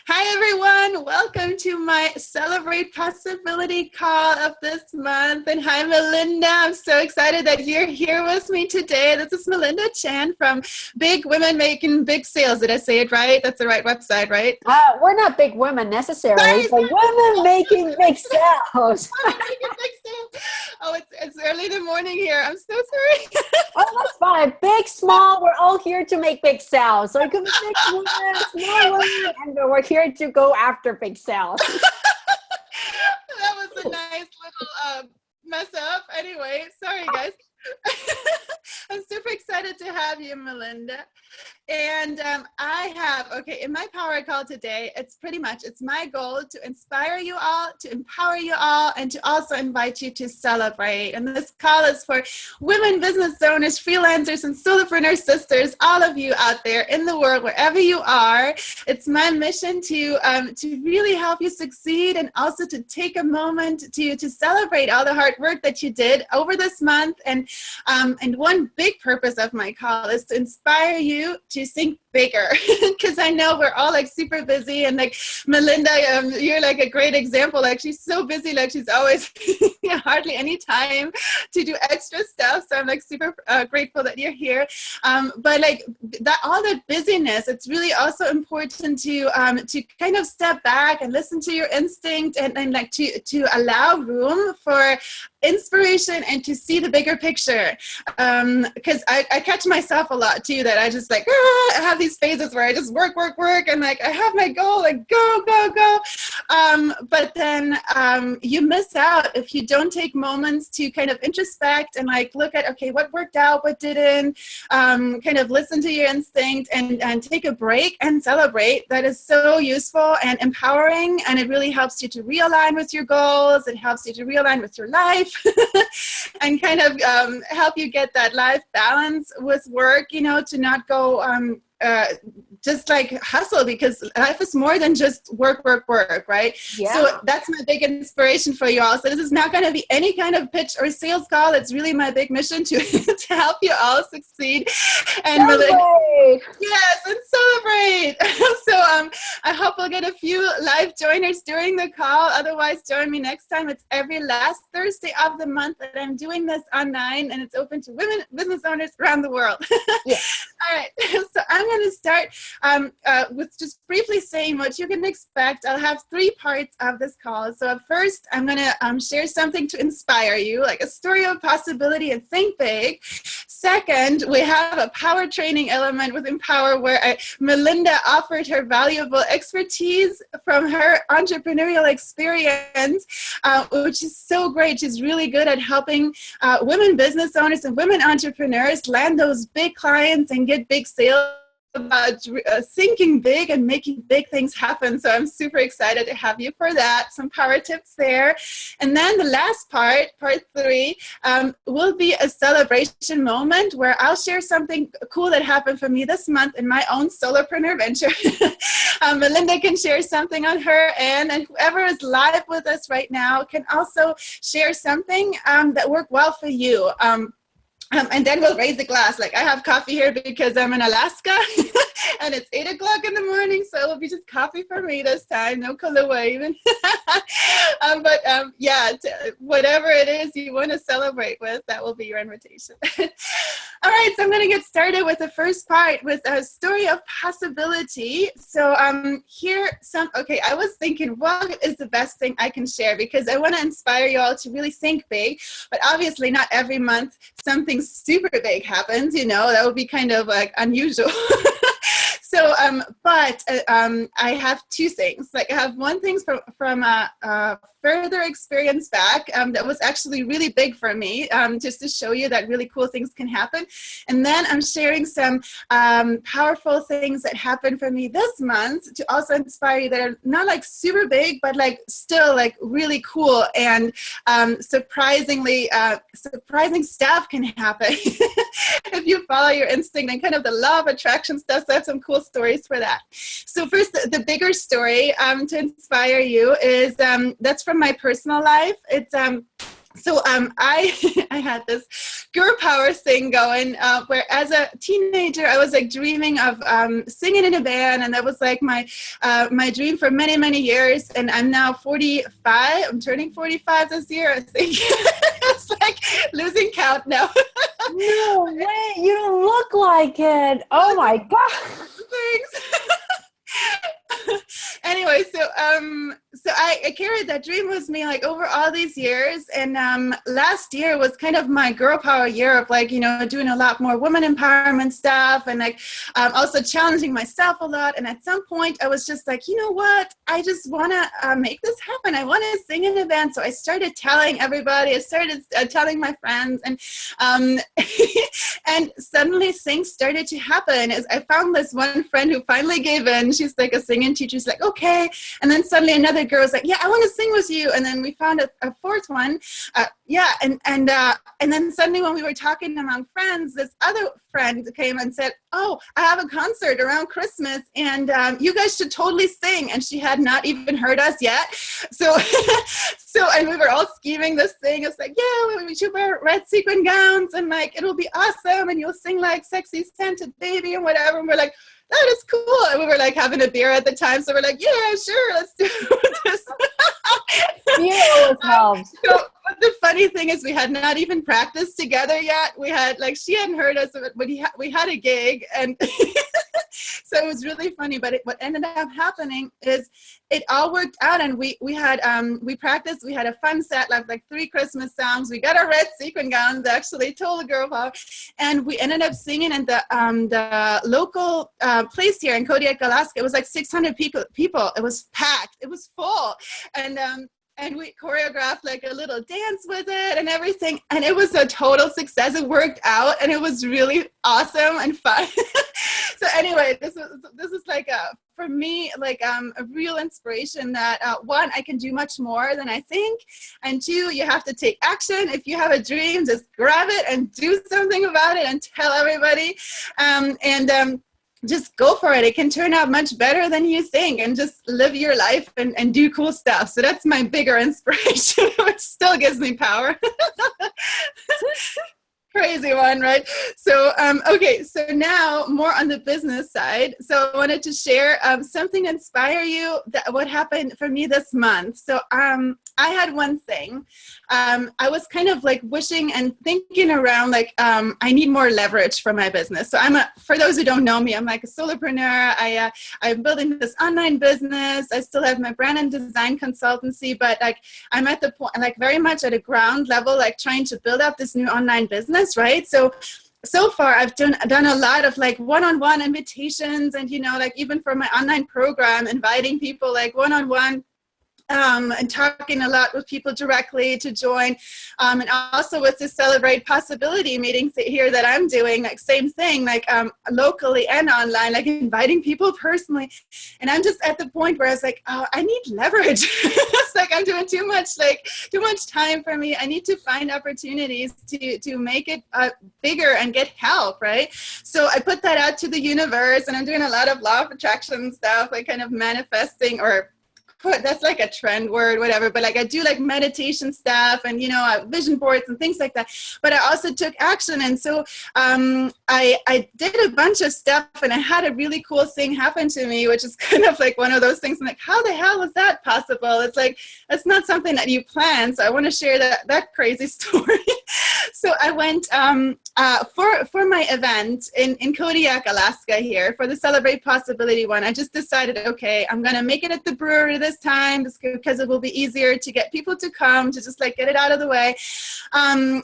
Hi, everyone. Welcome to my Celebrate Possibility call of this month. And hi, Melinda. I'm so excited that you're here with me today. This is Melinda Chen from Big Women Making Big Sales. Did I say it right? That's the right website, right? We're not big women necessarily, but women making big sales. Oh, it's early in the morning here. I'm so sorry. Oh, that's fine. Big, small, we're all here to make big sales. So it could be big women, small women, and we're here to go after big sales. That was a nice little mess up. Anyway, sorry, guys. I'm super excited to have you, Melinda. And in my power call today, it's my goal to inspire you all, to empower you all, and to also invite you to celebrate. And this call is for women business owners, freelancers, and solopreneur sisters, all of you out there in the world, wherever you are. It's my mission to really help you succeed, and also to take a moment to celebrate all the hard work that you did over this month. And one big purpose of my call is to inspire you to think bigger, because I know we're all like super busy, and like Melinda, you're like a great example. Like she's so busy, like she's always hardly any time to do extra stuff. So I'm like super grateful that you're here. But like that, all that busyness, it's really also important to kind of step back and listen to your instinct, and like to allow room for inspiration and to see the bigger picture. Because I catch myself a lot too, that I just like, I have these phases where I just work, and like I have my goal, like go. But then you miss out if you don't take moments to kind of introspect and like look at, okay, what worked out, what didn't, kind of listen to your instinct and take a break and celebrate. That is so useful and empowering, and it really helps you to realign with your goals. It helps you to realign with your life and kind of help you get that life balance with work, to not go just like hustle, because life is more than just work, right? Yeah. So that's my big inspiration for you all. So this is not going to be any kind of pitch or sales call. It's really my big mission to help you all succeed and celebrate. Yes, and celebrate. So I hope we'll get a few live joiners during the call. Otherwise, join me next time. It's every last Thursday of the month that I'm doing this online, and it's open to women business owners around the world. Yeah. All right. So I'm going to start with just briefly saying what you can expect. I'll have 3 parts of this call. So first, I'm going to share something to inspire you, like a story of possibility and think big. Second, we have a power training element with Empower, where Melinda offered her valuable expertise from her entrepreneurial experience, which is so great. She's really good at helping women business owners and women entrepreneurs land those big clients and get big sales, about thinking big and making big things happen. So I'm super excited to have you for that. Some power tips there. And then the last part 3, will be a celebration moment where I'll share something cool that happened for me this month in my own solopreneur venture. Melinda can share something on her end, and whoever is live with us right now can also share something that worked well for you. And then we'll raise the glass. Like I have coffee here because I'm in Alaska and it's 8 o'clock in the morning. So it will be just coffee for me this time. No Kahlua even. Whatever it is you want to celebrate with, that will be your invitation. All right. So I'm going to get started with the first part with a story of possibility. So I was thinking, what is the best thing I can share? Because I want to inspire you all to really think big, but obviously not every month something super big happens, that would be kind of like unusual. So, I have 2 things. Like I have one thing from a further experience back that was actually really big for me, just to show you that really cool things can happen. And then I'm sharing some powerful things that happened for me this month to also inspire you, that are not like super big, but like still like really cool, and surprising stuff can happen if you follow your instinct and kind of the law of attraction stuff. So I have some cool stories for that. So first, the bigger story to inspire you is that's from my personal life. It's So I I had this girl power thing going where as a teenager I was like dreaming of singing in a band, and that was like my dream for many, many years. And I'm now 45. I'm turning 45 this year, I think. It's like losing count now. No way, you don't look like it. Oh my God. Thanks. Anyway, so I carried that dream with me like over all these years, and last year was kind of my girl power year of like, you know, doing a lot more women empowerment stuff, and like also challenging myself a lot. And at some point I was just like, you know what, I just want to make this happen. I want to sing in a band. So I started telling everybody, I started telling my friends, and and suddenly things started to happen. As I found this one friend who finally gave in. She's like a singing teacher. She's like, okay. And then suddenly another girl was like, yeah, I want to sing with you. And then we found a fourth one. And then suddenly when we were talking among friends, this other friend came and said, oh, I have a concert around Christmas, and you guys should totally sing. And she had not even heard us yet. So and we were all scheming this thing. It's like, yeah, we should wear red sequin gowns, and like, it'll be awesome, and you'll sing like Sexy Scented Baby and whatever. And we're like, that is cool. And we were like having a beer at the time. So we're like, yeah, sure, let's do this. Beer always helps. So the funny thing is we had not even practiced together yet. We had like, she hadn't heard us, but we had a gig, and so it was really funny. But what ended up happening is it all worked out, and we practiced. We had a fun set, like 3 Christmas songs. We got our red sequin gowns, actually, total girl power, and we ended up singing in the local place here in Kodiak, Alaska. It was like 600 people. It was packed. It was full, and we choreographed like a little dance with it and everything. And it was a total success. It worked out, and it was really awesome and fun. So anyway, this is like for me, like a real inspiration that one, I can do much more than I think. And 2, you have to take action. If you have a dream, just grab it and do something about it and tell everybody. Just go for it. It can turn out much better than you think, and just live your life and do cool stuff. So that's my bigger inspiration, which still gives me power. Crazy one, right? So, okay, so now more on the business side. So I wanted to share something to inspire you, that what happened for me this month. So I had one thing. I was kind of like wishing and thinking around like, I need more leverage for my business. So for those who don't know me, I'm like a solopreneur. I'm building this online business. I still have my brand and design consultancy, but like I'm at the point, like very much at a ground level, like trying to build up this new online business. Right. So far I've done a lot of like one-on-one invitations, and, you know, like even for my online program, inviting people like one-on-one, and talking a lot with people directly to join. And also with the Celebrate Possibility meetings here that I'm doing, like same thing, like locally and online, like inviting people personally. And I'm just at the point where I was like, oh, I need leverage. It's like I'm doing too much time for me. I need to find opportunities to make it bigger and get help, right? So I put that out to the universe, and I'm doing a lot of law of attraction stuff, like kind of manifesting, or that's like a trend word, whatever, but like I do like meditation stuff and, you know, vision boards and things like that. But I also took action. And so I did a bunch of stuff, and I had a really cool thing happen to me, which is kind of like one of those things. I'm like, how the hell is that possible? It's like, that's not something that you plan. So I want to share that crazy story. So I went for my event in Kodiak, Alaska here, for the Celebrate Possibility one. I just decided, okay, I'm going to make it at the brewery this time because it will be easier to get people to come, to just like get it out of the way. And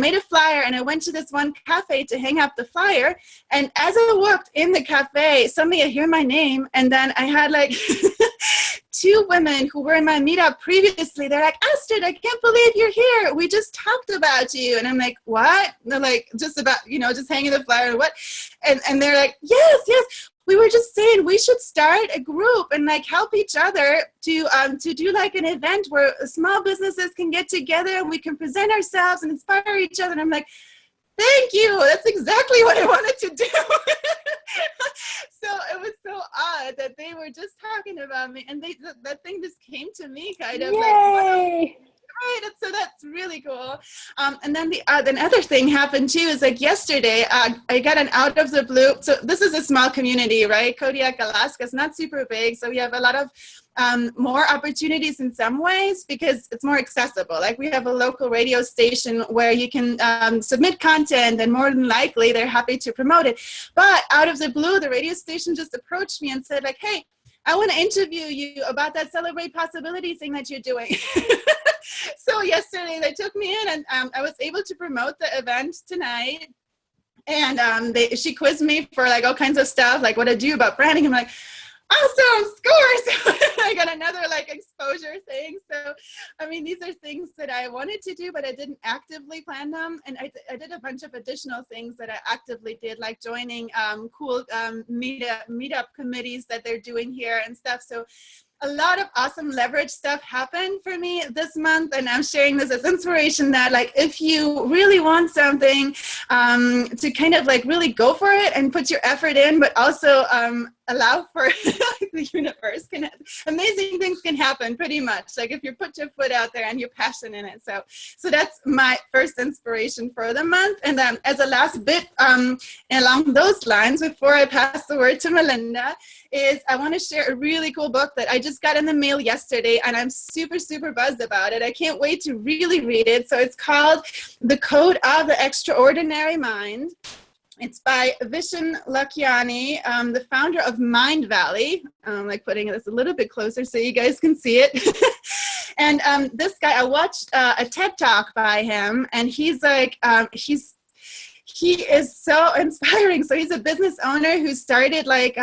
made a flyer, and I went to this one cafe to hang up the flyer. And as I walked in the cafe, suddenly I hear my name, and then I had like 2 women who were in my meetup previously. They're like, Astrid, I can't believe you're here. We just talked about you. And I'm like, what? And they're like, just about, you know, just hanging the flyer, what? And they're like, yes. We were just saying we should start a group and like help each other to do like an event where small businesses can get together and we can present ourselves and inspire each other. And I'm like, thank you. That's exactly what I wanted to do. So it was so odd that they were just talking about me, and that thing just came to me, kind of. Yay. Like, great. And so that's really cool. And then the other thing happened too is like yesterday, I got an out of the blue. So this is a small community, right? Kodiak, Alaska is not super big. So we have a lot of more opportunities in some ways because it's more accessible. Like we have a local radio station where you can submit content, and more than likely they're happy to promote it. But out of the blue, the radio station just approached me and said like, hey, I want to interview you about that Celebrate Possibility thing that you're doing. So yesterday they took me in, and I was able to promote the event tonight. And she quizzed me for like all kinds of stuff, like what I do about branding. I'm like, awesome, scores. I got another like exposure thing. So, I mean, these are things that I wanted to do, but I didn't actively plan them. And I did a bunch of additional things that I actively did, like joining cool meetup committees that they're doing here and stuff. So a lot of awesome leverage stuff happened for me this month, and I'm sharing this as inspiration that like if you really want something to kind of like really go for it and put your effort in, but also allow for the universe, amazing things can happen pretty much, like if you put your foot out there and you're passionate in it. So that's my first inspiration for the month. And then as a last bit along those lines, before I pass the word to Melinda, is I want to share a really cool book that I just got in the mail yesterday, and I'm super, super buzzed about it. I can't wait to really read it. So it's called The Code of the Extraordinary Mind. It's by Vishen Lakhiani, the founder of Mind Valley. I'm like putting this a little bit closer so you guys can see it. And this guy, I watched a TED Talk by him, and he's like, he is so inspiring. So he's a business owner who started like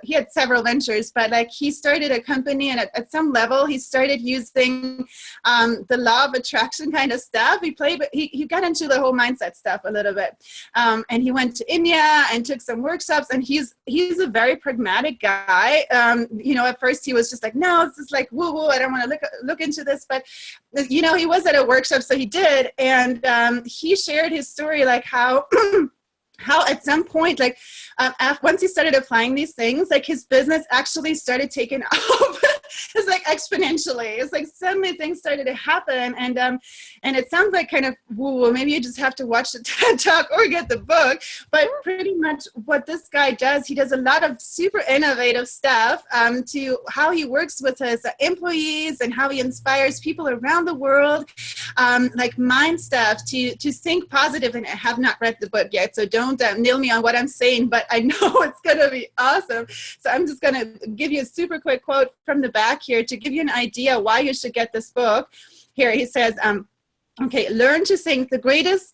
he had several ventures, but like he started a company, and at some level he started using the law of attraction kind of stuff. He got into the whole mindset stuff a little bit. And he went to India and took some workshops, and he's a very pragmatic guy. At first he was just like, no, it's just like woo-woo, I don't want to look into this. But he was at a workshop, so he did. And he shared his story, like how at some point, like once he started applying these things, like his business actually started taking off. It's like exponentially. It's like suddenly things started to happen, and it sounds like kind of woo. Maybe you just have to watch the TED Talk or get the book. But pretty much what this guy does, he does a lot of super innovative stuff to how he works with his employees and how he inspires people around the world, like mind stuff to think positive. And I have not read the book yet, so don't nail me on what I'm saying, but I know it's going to be awesome. So I'm just going to give you a super quick quote from the back here to give you an idea why you should get this book. Here he says, learn to think the greatest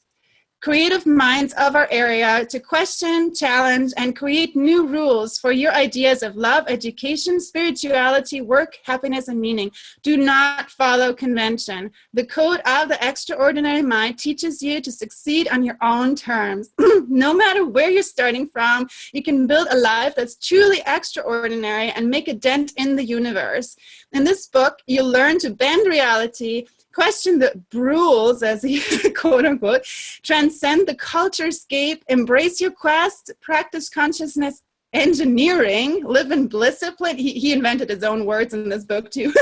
creative minds of our area to question, challenge, and create new rules for your ideas of love, education, spirituality, work, happiness, and meaning. Do not follow convention. The Code of the Extraordinary Mind teaches you to succeed on your own terms. No matter where you're starting from, you can build a life that's truly extraordinary and make a dent in the universe. In this book, you'll learn to bend reality, question the rules, as he quote unquote, transcend the culture-scape, embrace your quest, practice consciousness engineering, live in bliss. He invented his own words in this book too,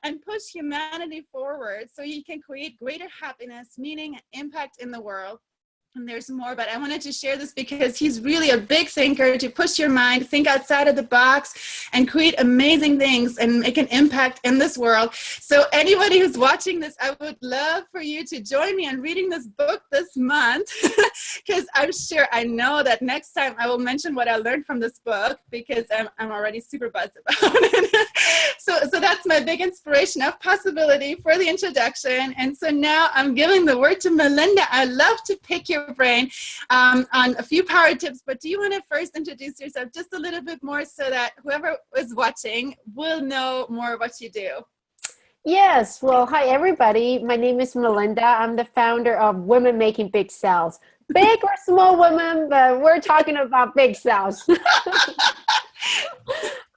and push humanity forward so you can create greater happiness, meaning, and impact in the world. And there's more, but I wanted to share this because he's really a big thinker, to push your mind, think outside of the box, and create amazing things and make an impact in this world. So anybody who's watching this, I would love for you to join me in reading this book this month, because I know that next time I will mention what I learned from this book, because I'm already super buzzed about it. So that's my big inspiration of possibility for the introduction. And so now I'm giving the word to Melinda. I love to pick your brain on a few power tips, but do you want to first introduce yourself just a little bit more so that whoever is watching will know more what you do? Yes. Well, hi, everybody. My name is Melinda. I'm the founder of Women Making Big Sales. Big or small women, but we're talking about big sales.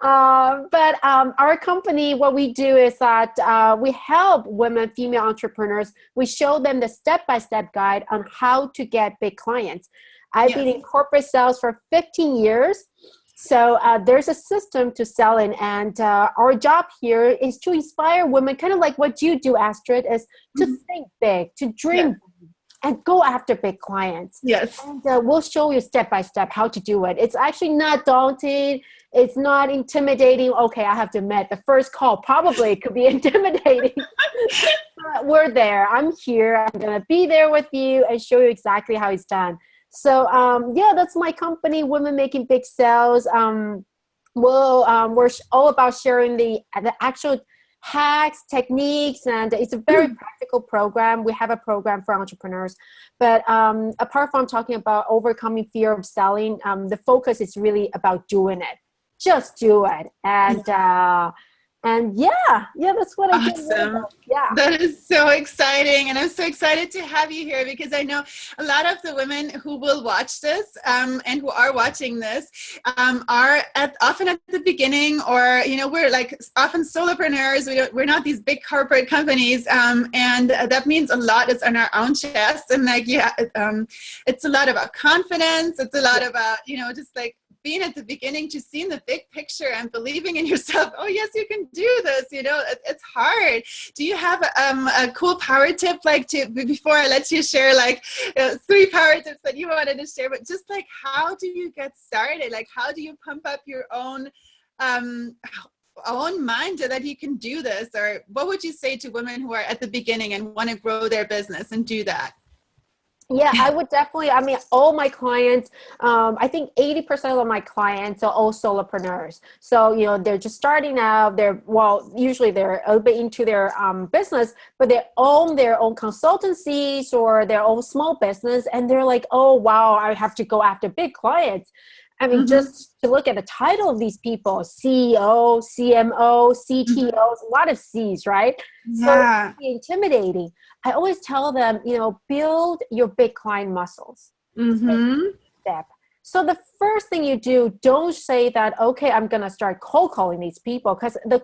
But our company, what we do is that we help women, female entrepreneurs. We show them the step-by-step guide on how to get big clients. I've been in corporate sales for 15 years. So there's a system to sell in, and our job here is to inspire women, kind of like what you do, Astrid, is to think big, to dream big, and go after big clients. Yes. And we'll show you step by step how to do it. It's actually not daunting. It's not intimidating. Okay, I have to admit, the first call probably could be intimidating. But we're there. I'm here. I'm going to be there with you and show you exactly how it's done. So, that's my company, Women Making Big Sales. We're all about sharing the actual hacks, techniques, and it's a very practical program. We have a program for entrepreneurs. But apart from talking about overcoming fear of selling, the focus is really about doing it. Just do it. And that's what I do. Awesome. Yeah. That is so exciting. And I'm so excited to have you here because I know a lot of the women who will watch this and who are watching this are often at the beginning, or, we're like often solopreneurs. We're not these big corporate companies. And that means a lot is on our own chest. And it's a lot about confidence. It's a lot about, just like being at the beginning, to seeing the big picture and believing in yourself. Oh yes, you can do this. It's hard. Do you have a cool power tip, before I let you share 3 power tips that you wanted to share, but just like, how do you get started? Like, how do you pump up your own mind so that you can do this? Or what would you say to women who are at the beginning and want to grow their business and do that? Yeah, I would definitely, all my clients, I think 80% of my clients are all solopreneurs. So, they're just starting out, usually they're a little bit into their business, but they own their own consultancies or their own small business. And they're like, oh, wow, I have to go after big clients. Just to look at the title of these people, CEO, CMO, CTOs, a lot of C's, right? Yeah. So it's intimidating. I always tell them, build your big client muscles. Step. So the first thing you do, don't say that, okay, I'm going to start cold calling these people, because the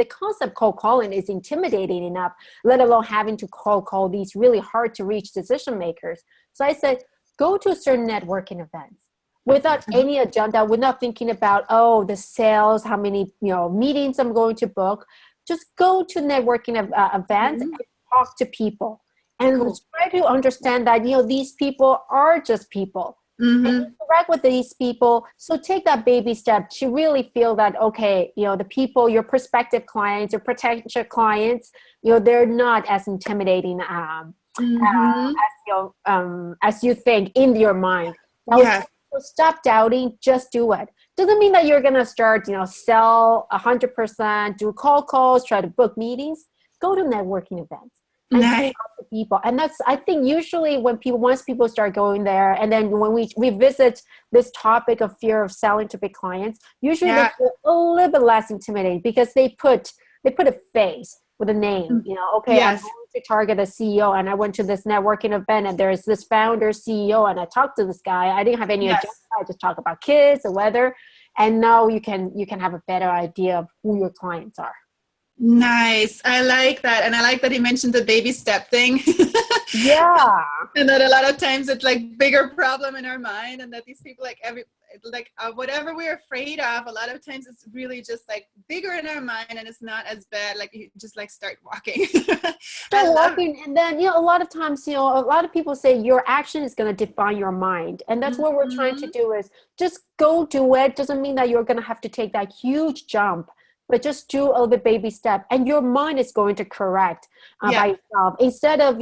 concept cold calling is intimidating enough, let alone having to cold call these really hard to reach decision makers. So I said, go to certain networking events. Without any agenda, without thinking about, the sales, how many, meetings I'm going to book. Just go to networking events and talk to people. And try to understand that, these people are just people. And interact with these people. So take that baby step to really feel that, okay, the people, your prospective clients, your potential clients, they're not as intimidating as you think in your mind. So stop doubting, just do it. Doesn't mean that you're going to start, sell 100%, do cold calls, try to book meetings. Go to networking events and talk to people. And that's, I think, usually once people start going there, and then when we visit this topic of fear of selling to big clients, usually they feel a little bit less intimidating because they put a face with a name, okay, I'm going to target a CEO, and I went to this networking event and there's this founder CEO, and I talked to this guy. I didn't have any agenda. I just talked about kids, the weather, and now you can have a better idea of who your clients are. Nice. I like that. And I like that you mentioned the baby step thing. Yeah. And that a lot of times it's like bigger problem in our mind, and that these people whatever we're afraid of, a lot of times it's really just like bigger in our mind, and it's not as bad. Like you just start walking. Start walking. And then, a lot of times, a lot of people say your action is going to define your mind. And that's what we're trying to do, is just go do it. Doesn't mean that you're going to have to take that huge jump, but just do a little bit baby step, and your mind is going to correct by itself. Instead of,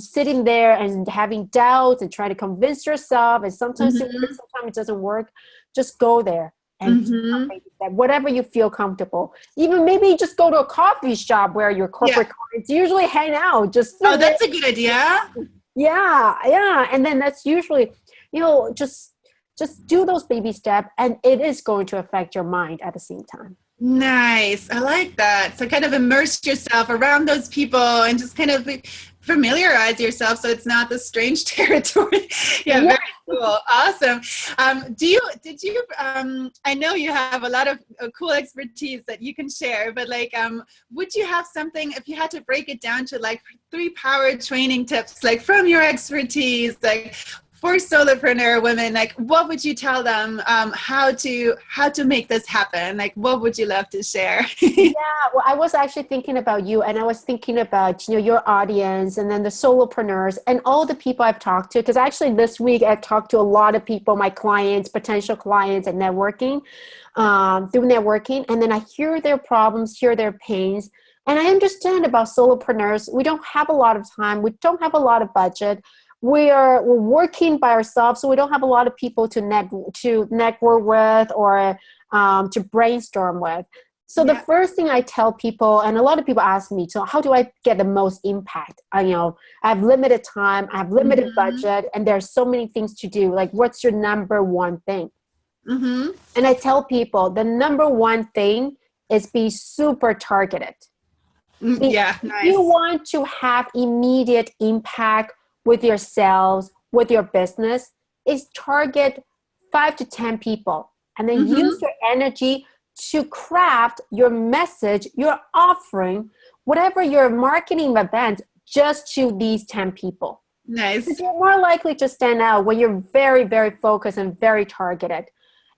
sitting there and having doubts and trying to convince yourself, and sometimes it works, sometimes it doesn't work. Just go there and baby step, whatever you feel comfortable. Even maybe just go to a coffee shop where your corporate clients usually hang out. That's a good idea. Yeah. And then that's usually, just do those baby steps, and it is going to affect your mind at the same time. Nice. I like that. So kind of immerse yourself around those people and just kind of familiarize yourself so it's not the strange territory. Very cool. Awesome. I know you have a lot of cool expertise that you can share, but would you have something, if you had to break it down to 3 power training tips, from your expertise, for solopreneur women, like what would you tell them how to make this happen? Like what would you love to share? Yeah, well, I was actually thinking about you, and I was thinking about, your audience, and then the solopreneurs and all the people I've talked to, because actually this week I've talked to a lot of people, my clients, potential clients, and networking, through networking, and then I hear their problems, hear their pains, and I understand about solopreneurs. We don't have a lot of time. We don't have a lot of budget. We're working by ourselves, so we don't have a lot of people to network with, or to brainstorm with. So the first thing I tell people, and a lot of people ask me, so how do I get the most impact? I have limited time, I have limited budget, and there's so many things to do. Like, what's your number one thing? And I tell people the number one thing is be super targeted. Yeah, nice. You want to have immediate impact with your sales, with your business, is target 5 to 10 people, and then use your energy to craft your message, your offering, whatever your marketing event, just to these 10 people. Nice. You're more likely to stand out when you're very, very focused and very targeted.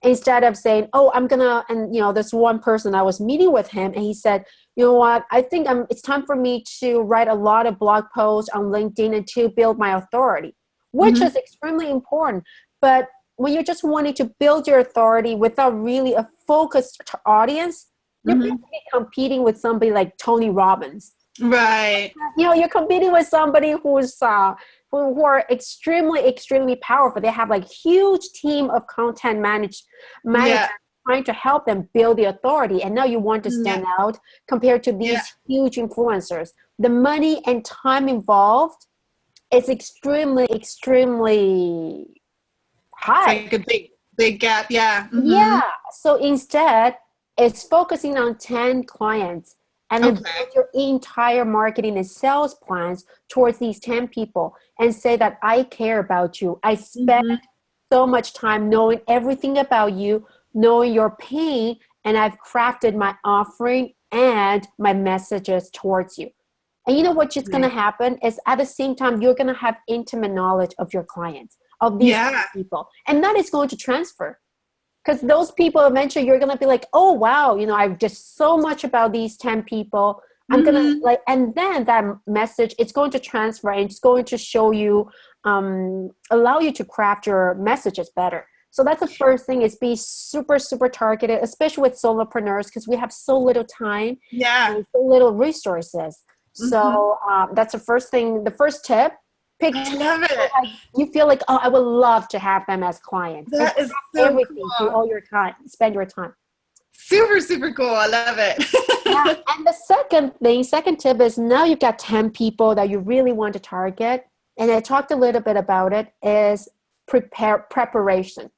Instead of saying, oh, I'm gonna, and this one person, I was meeting with him, and he said, you know what, I think it's time for me to write a lot of blog posts on LinkedIn and to build my authority, which is extremely important. But when you're just wanting to build your authority without really a focused audience, you're basically competing with somebody like Tony Robbins. Right. You're competing with somebody who are extremely, extremely powerful. They have like huge team of content managers trying to help them build the authority. And now you want to stand out compared to these huge influencers. The money and time involved is extremely, extremely high. It's like a big gap. Yeah. Yeah. So instead, it's focusing on 10 clients and then build your entire marketing and sales plans towards these 10 people and say that I care about you. I spend so much time knowing everything about you, knowing your pain, and I've crafted my offering and my messages towards you. And you know what's just going to happen is at the same time, you're going to have intimate knowledge of your clients, of these people. And that is going to transfer. Because those people eventually you're going to be like, oh, wow, I've just so much about these 10 people. I'm going to and then that message, it's going to transfer and it's going to show you, allow you to craft your messages better. So that's the first thing, is be super, super targeted, especially with solopreneurs, because we have so little time and so little resources. So that's the first thing, the first tip. Pick I love it. You feel like, oh, I would love to have them as clients. That is so everything. cool. Do all your time. Spend your time. Super, super cool. I love it. And the second tip is, now you've got 10 people that you really want to target. And I talked a little bit about it, is preparation.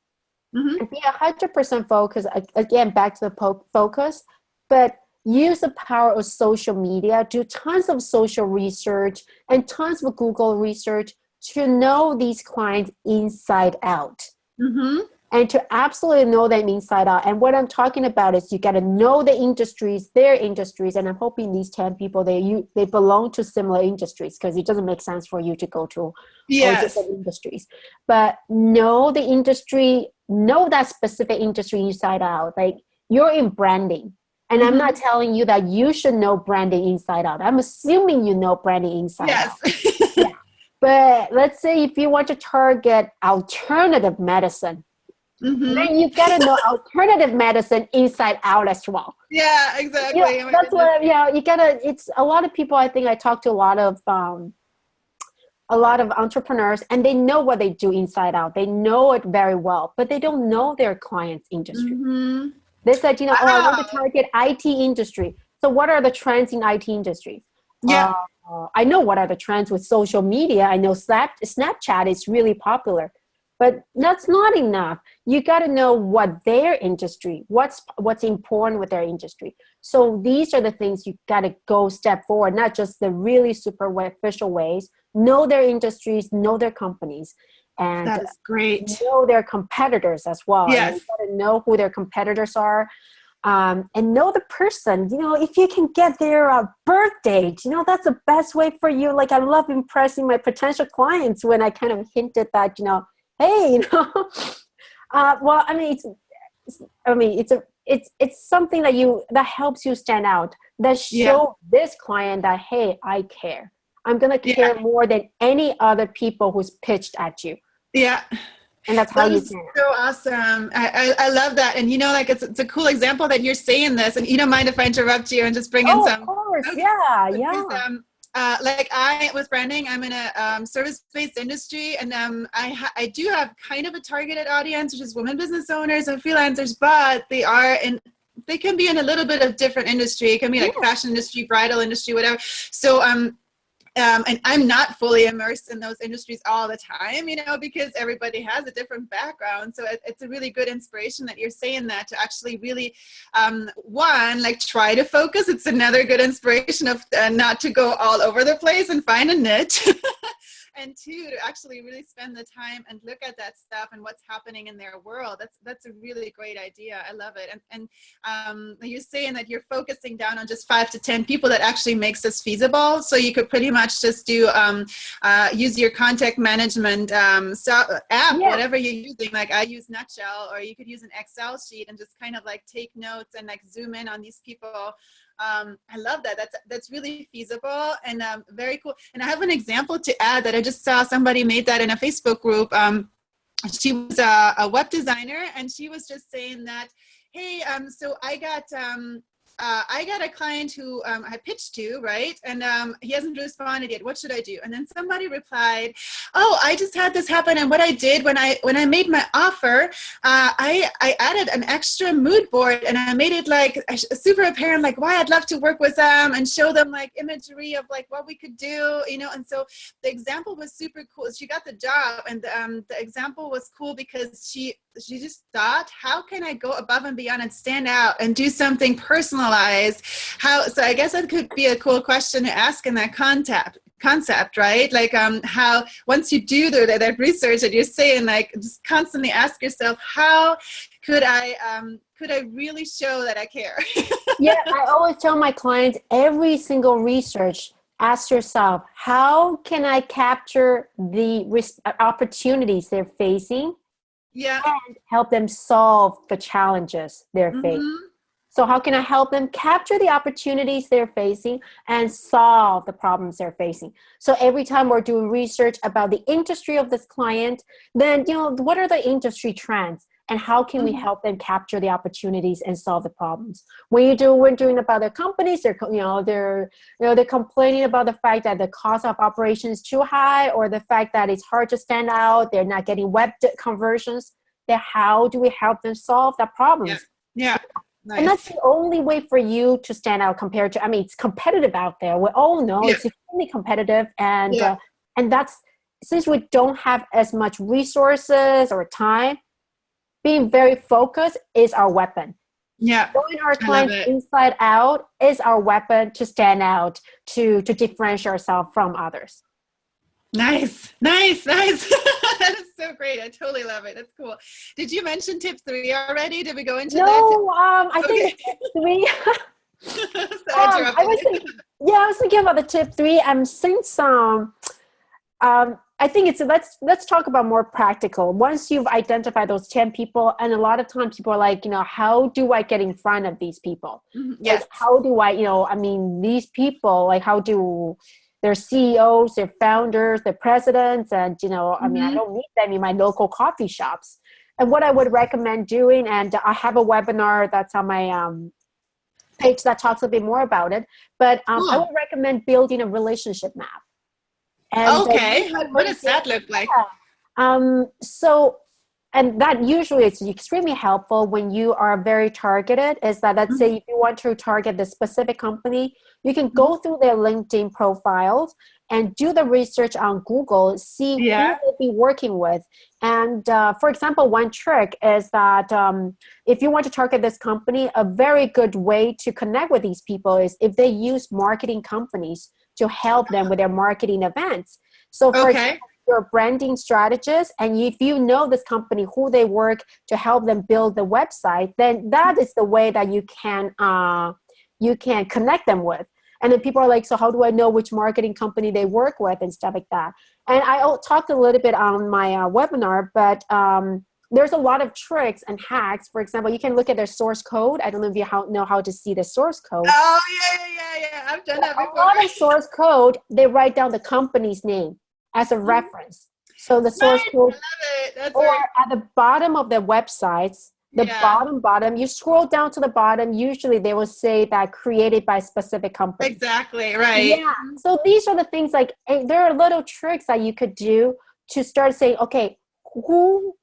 And be 100% focused. Again, back to the focus, but use the power of social media. Do tons of social research and tons of Google research to know these clients inside out. And to absolutely know them inside out. And what I'm talking about is, you got to know the industries, their industries. And I'm hoping these 10 people, they belong to similar industries, because it doesn't make sense for you to go to all different industries. But know the industry, know that specific industry inside out. Like, you're in branding. And I'm not telling you that you should know branding inside out. I'm assuming you know branding inside out. But let's say if you want to target alternative medicine, then you got to know alternative medicine inside out as well. Yeah, exactly. That's what, you got to, it's a lot of people, I think I talk to a lot of entrepreneurs, and they know what they do inside out. They know it very well, but they don't know their client's industry. They said, oh, I want to target IT industry. So what are the trends in IT industry? I know what are the trends with social media. I know Snapchat is really popular. But that's not enough. You got to know what their industry, what's important with their industry. So these are the things you got to go step forward, not just the really superficial ways. Know their industries, know their companies. And that is great. Know their competitors as well. Yes. You got to know who their competitors are. and know the person. If you can get their birth date, that's the best way for you. Like, I love impressing my potential clients when I kind of hinted that, hey, well, I mean, it's something that helps you stand out, that show this client that, hey, I care. I'm going to care more than any other people who's pitched at you. Yeah. And that's how you can. So awesome. I love that. And, it's a cool example that you're saying this. And you don't mind if I interrupt you and just bring in some. Of course. Okay. Yeah. Like with branding, I'm in a service-based industry, and I do have kind of a targeted audience, which is women business owners and freelancers, but they can be in a little bit of different industry. It can be like fashion industry, bridal industry, whatever. So and I'm not fully immersed in those industries all the time, because everybody has a different background. So it's a really good inspiration that you're saying that, to actually really, one, like, try to focus. It's another good inspiration of not to go all over the place and find a niche. And two, to actually really spend the time and look at that stuff and what's happening in their world. That's a really great idea. I love it. And you're saying that you're focusing down on just 5 to 10 people. That actually makes this feasible. So you could pretty much just do use your contact management app, whatever you're using. Like, I use Nutshell, or you could use an Excel sheet and just kind of like take notes and like zoom in on these people. I love that. That's really feasible and very cool. And I have an example to add that I just saw somebody made that in a Facebook group. She was a web designer, and she was just saying that, hey, so I got a client who I pitched to, right? And he hasn't responded yet. What should I do? And then somebody replied, oh, I just had this happen. And what I did when I made my offer, I added an extra mood board, and I made it like super apparent, like why I'd love to work with them, and show them like imagery of like what we could do, And so the example was super cool. She got the job, and the example was cool because she just thought, how can I go above and beyond and stand out and do something personalized? So I guess that could be a cool question to ask in that concept, right? Like how, once you do that research that you're saying, like, just constantly ask yourself, how could I really show that I care? Yeah, I always tell my clients, every single research, ask yourself, how can I capture the opportunities they're facing? Yeah. And help them solve the challenges they're facing. So how can I help them capture the opportunities they're facing and solve the problems they're facing? So every time we're doing research about the industry of this client, then, what are the industry trends? And how can we help them capture the opportunities and solve the problems? When we're doing about their companies, they're complaining about the fact that the cost of operation is too high, or the fact that it's hard to stand out. They're not getting web conversions. Then how do we help them solve that problem? Yeah. Nice. And that's the only way for you to stand out compared to, it's competitive out there. We all know it's extremely competitive. And that's, since we don't have as much resources or time, being very focused is our weapon. Yeah. Knowing our clients inside out is our weapon to stand out, to differentiate ourselves from others. Nice. That is so great. I totally love it. That's cool. Did you mention tip 3 already? Did we go into that? No, I think tip 3. I was thinking about the tip 3. Since I think let's talk about more practical. Once you've identified those 10 people, and a lot of times people are like, how do I get in front of these people? Yes. Like, how do I, these people, like, how do their CEOs, their founders, their presidents, and, I don't meet them in my local coffee shops. And what I would recommend doing, and I have a webinar that's on my page that talks a bit more about it, but I would recommend building a relationship map. And okay. What does that look like? And that usually is extremely helpful when you are very targeted, is that, let's say if you want to target the specific company, you can go through their LinkedIn profiles and do the research on Google, see who they'll be working with. And for example, one trick is that if you want to target this company, a very good way to connect with these people is if they use marketing companies to help them with their marketing events. So for example, you're a branding strategist, and if you know this company, who they work to help them build the website, then that is the way that you can connect them with. And then people are like, so how do I know which marketing company they work with and stuff like that? And I talked a little bit on my webinar, but there's a lot of tricks and hacks. For example, you can look at their source code. I don't know if you know how to see the source code. Oh, yeah. I've done that before. A lot of source code, they write down the company's name as a reference. So the source code, I love it. That's or right. at the bottom of their websites, the bottom, you scroll down to the bottom, usually they will say that created by a specific company. Exactly, right. Yeah. So these are the things, like, there are little tricks that you could do to start saying, okay, who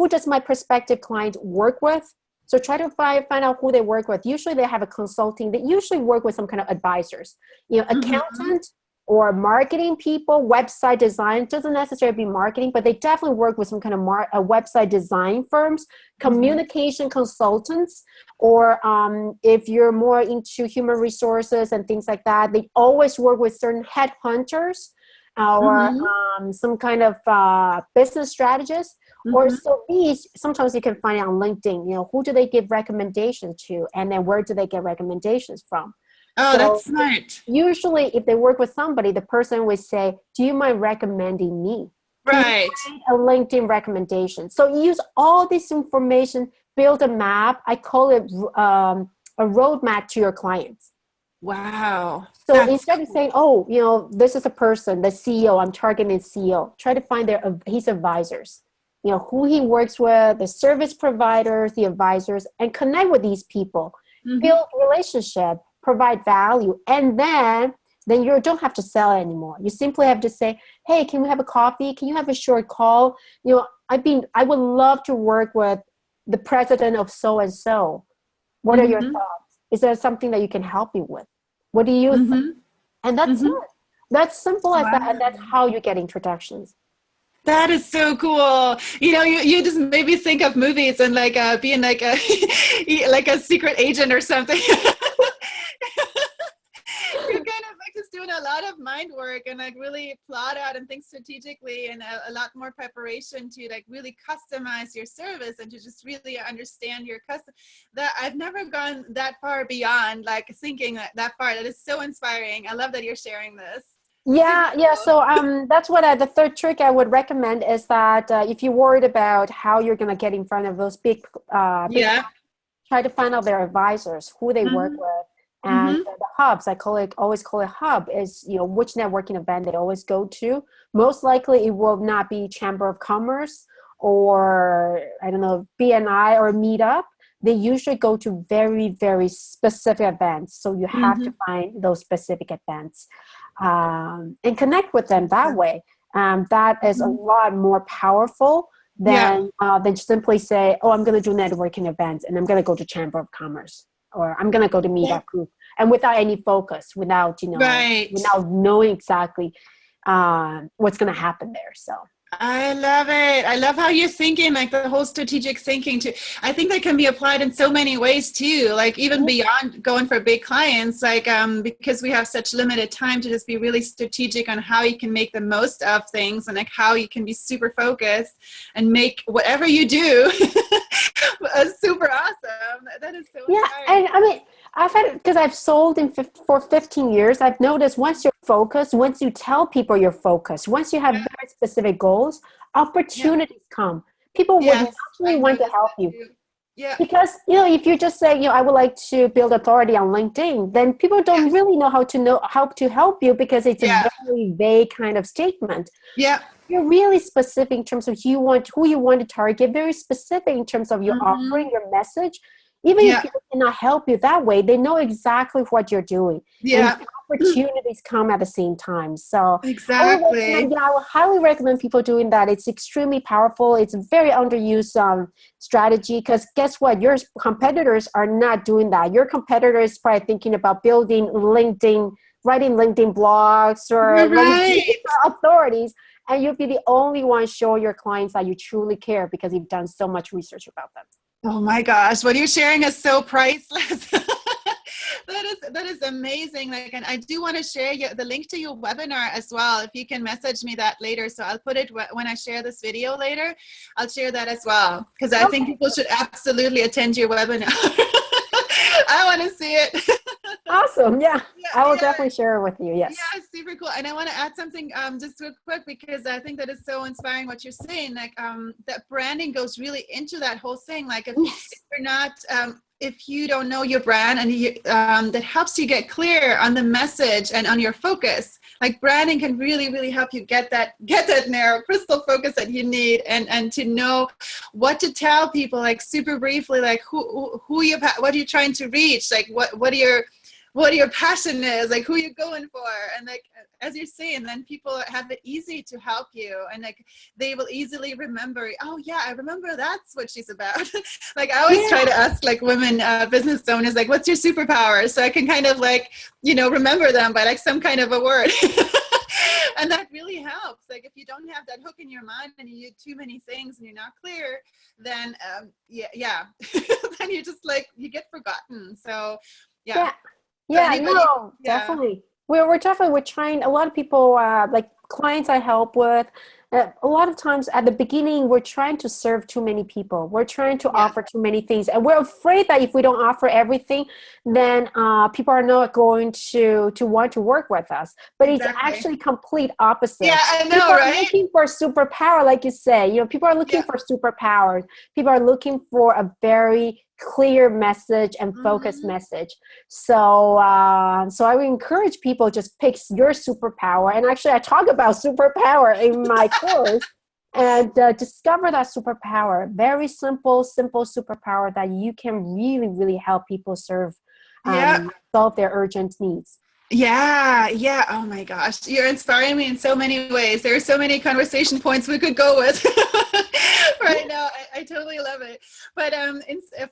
does my prospective client work with? So try to find out who they work with. Usually they have a consulting. They usually work with some kind of advisors, accountant or marketing people. Website design doesn't necessarily be marketing, but they definitely work with some kind of website design firms, communication consultants, or if you're more into human resources and things like that, they always work with certain headhunters or some kind of business strategist. Or so these, sometimes you can find it on LinkedIn, who do they give recommendations to, and then where do they get recommendations from? Oh, so that's smart. Usually if they work with somebody, the person would say, do you mind recommending me? Right. A LinkedIn recommendation. So use all this information, build a map. I call it a roadmap to your clients. Wow. So instead of saying, this is a person, the CEO, I'm targeting CEO, try to find his advisors. Who he works with, the service providers, the advisors, and connect with these people. Build relationship, provide value, and then you don't have to sell anymore. You simply have to say, hey, can we have a coffee? Can you have a short call? I would love to work with the president of so-and-so. What are your thoughts? Is there something that you can help me with? What do you think? And that's it. That's simple as that, and that's how you get introductions. That is so cool. You just made me think of movies and like being like a like a secret agent or something. You're kind of like just doing a lot of mind work and like really plot out and think strategically, and a lot more preparation to like really customize your service and to just really understand your customer. That I've never gone that far beyond like thinking that far. That is so inspiring. I love that you're sharing this. Yeah. So that's what the third trick I would recommend is that if you're worried about how you're going to get in front of those big try to find out their advisors, who they work with, and the hubs. I always call it hub is which networking event they always go to. Most likely, it will not be Chamber of Commerce or I don't know BNI or Meetup. They usually go to very, very specific events. So you have to find those specific events. And connect with them that way. That is a lot more powerful than simply say, I'm going to do networking events and I'm going to go to Chamber of Commerce or I'm going to go to Meetup group, and without any focus, without without knowing exactly what's going to happen there. So I love it. I love how you're thinking, like the whole strategic thinking too. I think that can be applied in so many ways too, like even beyond going for big clients, like because we have such limited time to just be really strategic on how you can make the most of things and like how you can be super focused and make whatever you do super awesome. That is so inspiring. And I mean, because I've sold for 15 years, I've noticed once you're focused, once you tell people you're focused, once you have very specific goals, opportunities come. People would naturally want to help you. Yeah. Because, if you just say, I would like to build authority on LinkedIn, then people don't really know how to help you because it's a very vague kind of statement. Yeah. You're really specific in terms of who you want to target, very specific in terms of your offering, your message. Even if people cannot help you that way, they know exactly what you're doing. Yeah. And opportunities come at the same time. So exactly. I would highly recommend people doing that. It's extremely powerful. It's a very underused strategy because guess what? Your competitors are not doing that. Your competitor is probably thinking about building LinkedIn, writing LinkedIn blogs or LinkedIn authorities. And you'll be the only one showing your clients that you truly care because you've done so much research about them. Oh my gosh, what you're sharing is so priceless. That is amazing. Like, and I do want to share the link to your webinar as well. If you can message me that later. So I'll put it when I share this video later, I'll share that as well. Because I think people should absolutely attend your webinar. I want to see it. Awesome. Yeah. I will definitely share it with you. Yes. Yeah, super cool. And I want to add something just real quick, because I think that is so inspiring what you're saying. Like that branding goes really into that whole thing. Like if you're not, if you don't know your brand, and you, that helps you get clear on the message and on your focus. Like branding can really, really help you get that narrow crystal focus that you need, and to know what to tell people, like super briefly, like what you're trying to reach, like what your passion is, like who you're going for. And like, as you're saying, then people have it easy to help you, and like they will easily remember, oh yeah, I remember that's what she's about. Like I always try to ask like women business owners, like, what's your superpower? So I can kind of like, remember them by like some kind of a word. And that really helps. Like if you don't have that hook in your mind and you do too many things and you're not clear, then then you just like, you get forgotten. So definitely. We're trying, a lot of people, like clients I help with, a lot of times at the beginning, we're trying to serve too many people. We're trying to offer too many things. And we're afraid that if we don't offer everything, then people are not going to want to work with us. But it's actually complete opposite. Yeah, I know, people right? Are looking for superpower, like you say. People are looking for superpowers. People are looking for a very clear message and focused message. So so I would encourage people, just pick your superpower. And actually I talk about superpower in my course. And discover that superpower. Very simple superpower that you can really, really help people solve their urgent needs. Yeah. Oh my gosh. You're inspiring me in so many ways. There are so many conversation points we could go with right now. I totally love it. But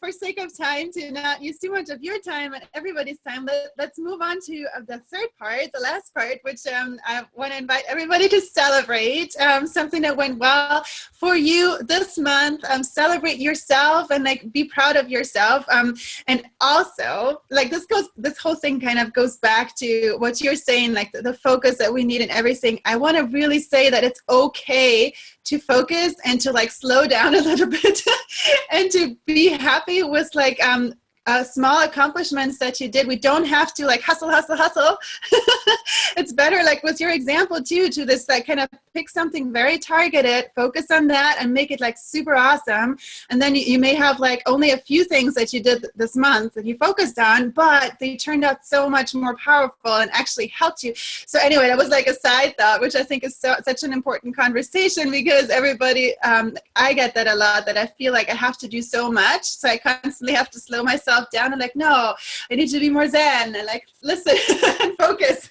for sake of time, to not use too much of your time and everybody's time, let's move on to the third part, the last part, which I want to invite everybody to celebrate something that went well for you this month. Celebrate yourself and like be proud of yourself. And also, like this whole thing kind of goes back to what you're saying, like the focus that we need in everything. I want to really say that it's okay to focus and to like slow down a little bit and to be happy with like small accomplishments that you did. We don't have to like hustle. It's better, like with your example too, to this like kind of pick something very targeted, focus on that and make it like super awesome. And then you may have like only a few things that you did this month that you focused on, but they turned out so much more powerful and actually helped you. So anyway, that was like a side thought, which I think is such an important conversation, because everybody, I get that a lot, that I feel like I have to do so much. So I constantly have to slow myself down and like, no, I need to be more zen and like listen and focus.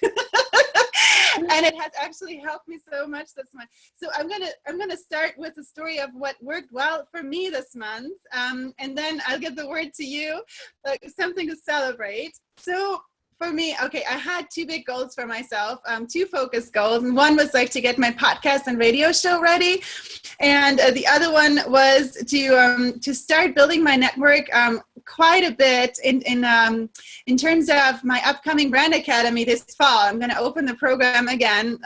And it has actually helped me so much this month. So I'm gonna start with the story of what worked well for me this month, and then I'll give the word to you, like something to celebrate. So for me, okay, I had two big goals for myself, two focus goals. And one was like to get my podcast and radio show ready. And the other one was to start building my network quite a bit in terms of my upcoming brand academy this fall. I'm going to open the program again.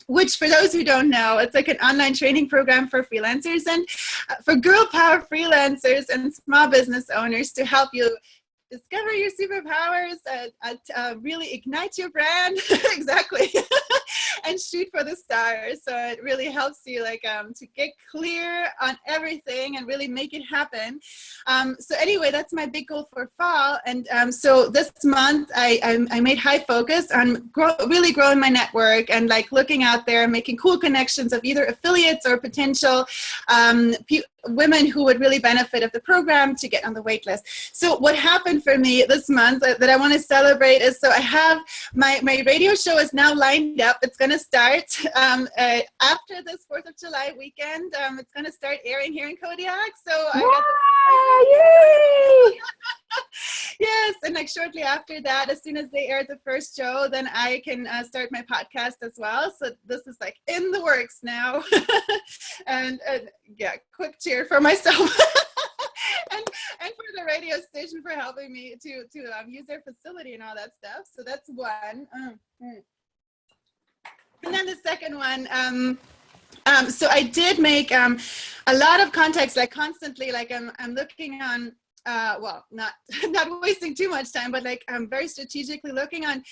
Which, for those who don't know, it's like an online training program for freelancers and for girl power freelancers and small business owners to help you discover your superpowers, really ignite your brand, exactly, and shoot for the stars. So it really helps you like to get clear on everything and really make it happen. So anyway, that's my big goal for fall. And so this month I made high focus on really growing my network and like looking out there, making cool connections of either affiliates or potential women who would really benefit of the program to get on the wait list. So what happened for me this month that I want to celebrate is, so I have my radio show is now lined up. It's going to start after this 4th of July weekend. It's going to start airing here in Kodiak. So yay! Yes, and like shortly after that, as soon as they air the first show, then I can start my podcast as well. So this is like in the works now. and yeah, quick cheer for myself. and for the radio station for helping me to use their facility and all that stuff. So that's one. And then the second one, so I did make a lot of contacts, like constantly, like I'm looking on, well, not wasting too much time, but like I'm very strategically looking on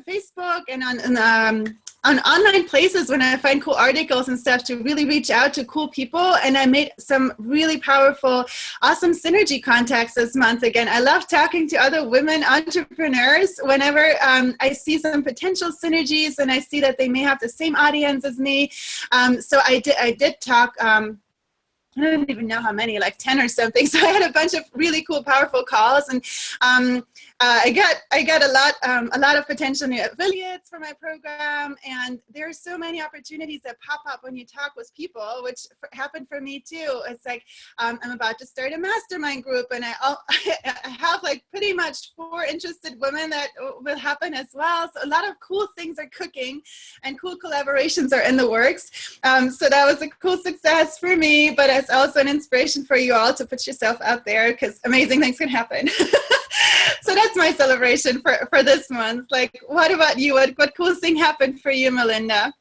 Facebook and on online places when I find cool articles and stuff to really reach out to cool people. And I made some really powerful, awesome synergy contacts this month. Again, I love talking to other women entrepreneurs whenever I see some potential synergies and I see that they may have the same audience as me. So I did talk, I don't even know how many, like 10 or something. So I had a bunch of really cool, powerful calls, and I got a lot of potential new affiliates for my program. And there are so many opportunities that pop up when you talk with people, which happened for me too. It's like I'm about to start a mastermind group, and I have like pretty much 4 interested women that will happen as well. So a lot of cool things are cooking, and cool collaborations are in the works. So that was a cool success for me, but it's also an inspiration for you all to put yourself out there, because amazing things can happen. So that's my celebration for this month. Like, what about you? What cool thing happened for you, Melinda?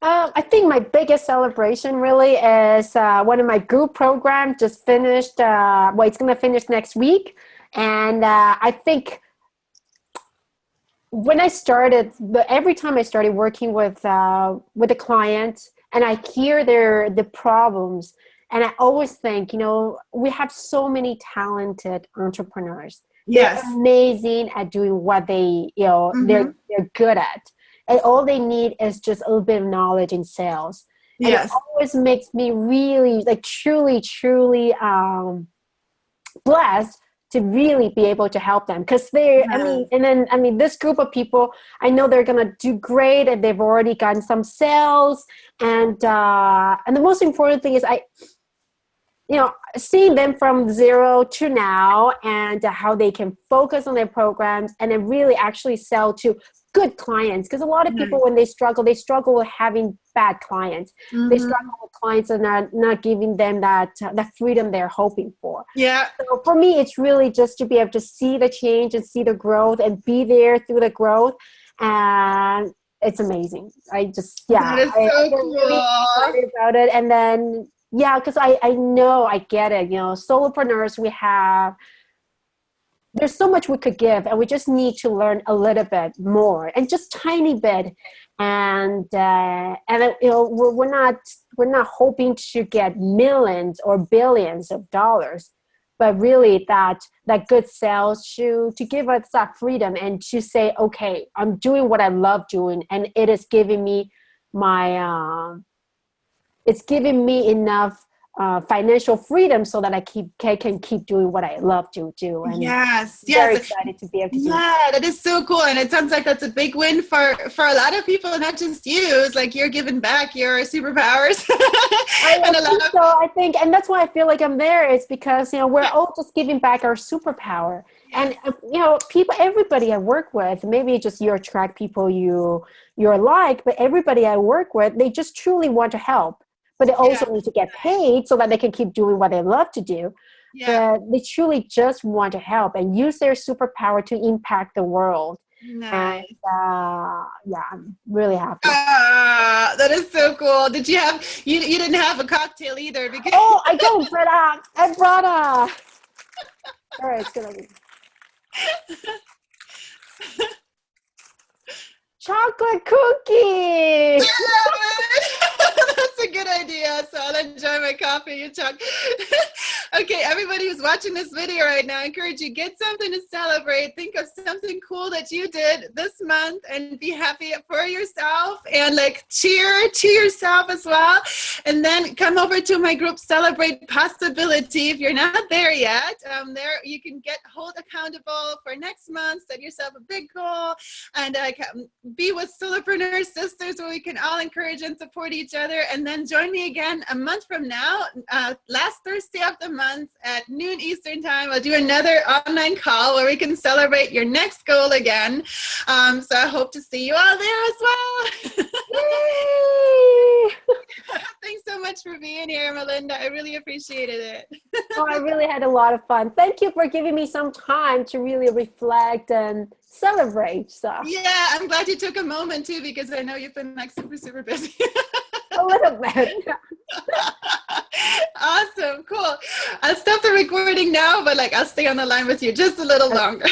I think my biggest celebration really is one of my group programs just finished. Well, it's going to finish next week. And I think when I started, every time I started working with a client and I hear the problems, and I always think, you know, we have so many talented entrepreneurs. Yes. They're amazing at doing what they, you know, they're good at. And all they need is just a little bit of knowledge in sales. Yes. And it always makes me really, like, truly blessed to really be able to help them. Because this group of people, I know they're going to do great, and they've already gotten some sales. And the most important thing is seeing them from zero to now, and how they can focus on their programs and then really actually sell to good clients. Because a lot of people, when they struggle with having bad clients. They struggle with clients and are not giving them that freedom they're hoping for. Yeah. So for me, it's really just to be able to see the change and see the growth and be there through the growth. And it's amazing. That is so cool. Really excited about it. And then, yeah, because I know, I get it. You know, solopreneurs, there's so much we could give, and we just need to learn a little bit more, and just tiny bit. And we're not hoping to get millions or billions of dollars, but really that good sales to give us that freedom and to say, okay, I'm doing what I love doing, and it is giving me it's giving me enough financial freedom so that I can keep doing what I love to do. And yes, very excited to be able to do that. That is so cool, and it sounds like that's a big win for a lot of people, not just you. It's like you're giving back your superpowers. I think, and that's why I feel like I'm there. It's because we're all just giving back our superpower, and everybody I work with, maybe just you attract people you're like, but everybody I work with, they just truly want to help. But they also need to get paid so that they can keep doing what they love to do. Yeah. But they truly just want to help and use their superpower to impact the world. Nice. And I'm really happy. That is so cool. Did you have, you didn't have a cocktail either? Because oh, I don't, but I brought all right, it's going to be. Chocolate cookie. That's a good idea. So I'll enjoy my coffee and chocolate. Okay, everybody who's watching this video right now, I encourage you, get something to celebrate. Think of something cool that you did this month and be happy for yourself, and like cheer to yourself as well. And then come over to my group, Celebrate Possibility. If you're not there yet, there you can hold accountable for next month, set yourself a big goal, and be with solopreneur sisters where we can all encourage and support each other. And then join me again a month from now, last Thursday of the month at noon Eastern time. I'll do another online call where we can celebrate your next goal again. So I hope to see you all there as well. Yay! Thanks so much. much for being here, Melinda. I really appreciated it. Oh, I really had a lot of fun. Thank you for giving me some time to really reflect and celebrate stuff. Yeah, I'm glad you took a moment too, because I know you've been like super, super busy. A little bit. Awesome. Cool. I'll stop the recording now, but like I'll stay on the line with you just a little longer.